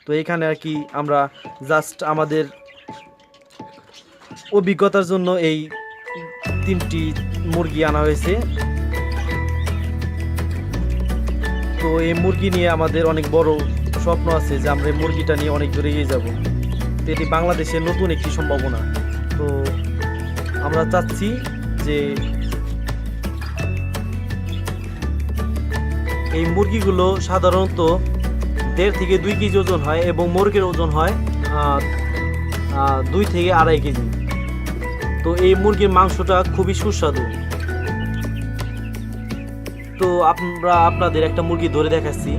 তো এখানে আর কি আমরা জাস্ট আমাদের অভিজ্ঞতার জন্য এই 3টি মুরগি আনা হয়েছে। তো এই মুরগি নিয়ে আমাদের অনেক বড় স্বপ্ন আছে যে আমরা এই মুরগিটা নিয়ে অনেক দূরে এগিয়ে যাব। তো এটি বাংলাদেশের নতুন একটি সম্ভাবনা। তো আমরা চাচ্ছি যে এই মুরগিগুলো সাধারণত 1.5 থেকে 2 কেজি ওজন হয় এবং মুরগির ওজন হয় 2 থেকে 2.5 কেজি। তো এই মুরগির মাংসটা খুবই সুস্বাদু। তো আমরা আপনাদের একটা মুরগি ধরে দেখাচ্ছি।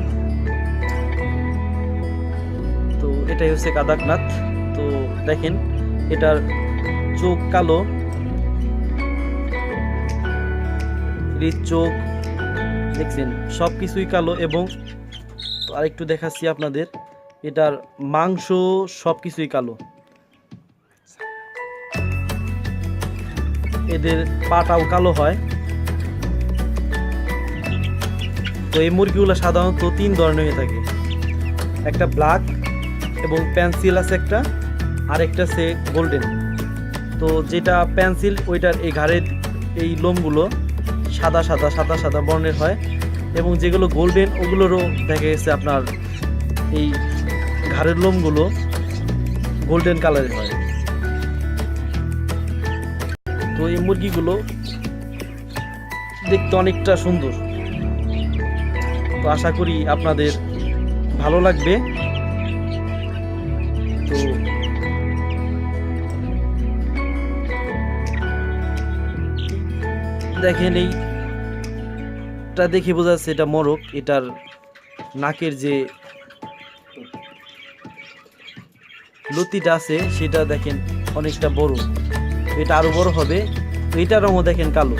তো এটাই হচ্ছে কাদাকনাথ। তো দেখেন এটার চোখ কালো, চোখ দেখছেন সবকিছুই কালো। এবং আরেকটু দেখাচ্ছি আপনাদের, এটার মাংস সবকিছুই কালো। এদের পাটাও কালো হয়। তো এই মুরগিগুলো সাধারণত 3 ধরনের হয়ে থাকে, একটা ব্ল্যাক এবং পেন্সিল আছে একটা, আর একটা আছে গোল্ডেন। তো যেটা পেন্সিল ওইটার এই ঘাড়ের এই লোমগুলো সাদা সাদা সাদা সাদা বর্ণের হয়, এবং যেগুলো গোল্ডেন ওগুলোরও দেখা গেছে আপনার এই ঘাড়ের লোমগুলো গোল্ডেন কালারের হয়। তো এই মুরগিগুলো দেখতে অনেকটা সুন্দর। তো আশা করি আপনাদের ভালো লাগবে। তো দেখেন এইটা দেখে বোঝা যাচ্ছে এটা মোরগ। এটার নাকের যে লতিটা আছে সেটা দেখেন অনেকটা বড়, এটা আরো বড় হবে। এটার রঙও দেখেন কালো।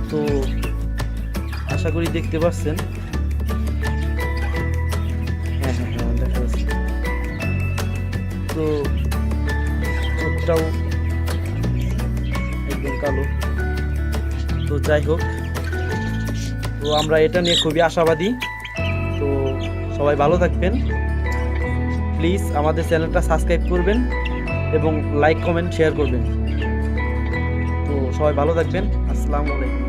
তো আশা করি দেখতে পাচ্ছেন। হ্যাঁ হ্যাঁ হ্যাঁ দেখা যাচ্ছে। তো চোখটাও একদম কালো। তো যাই হোক, তো আমরা এটা নিয়ে খুবই আশাবাদী। তো সবাই ভালো থাকবেন, প্লিজ আমাদের চ্যানেলটা সাবস্ক্রাইব করবেন এবং লাইক কমেন্ট শেয়ার করবেন। তো সবাই ভালো থাকবেন। আসসালামু আলাইকুম।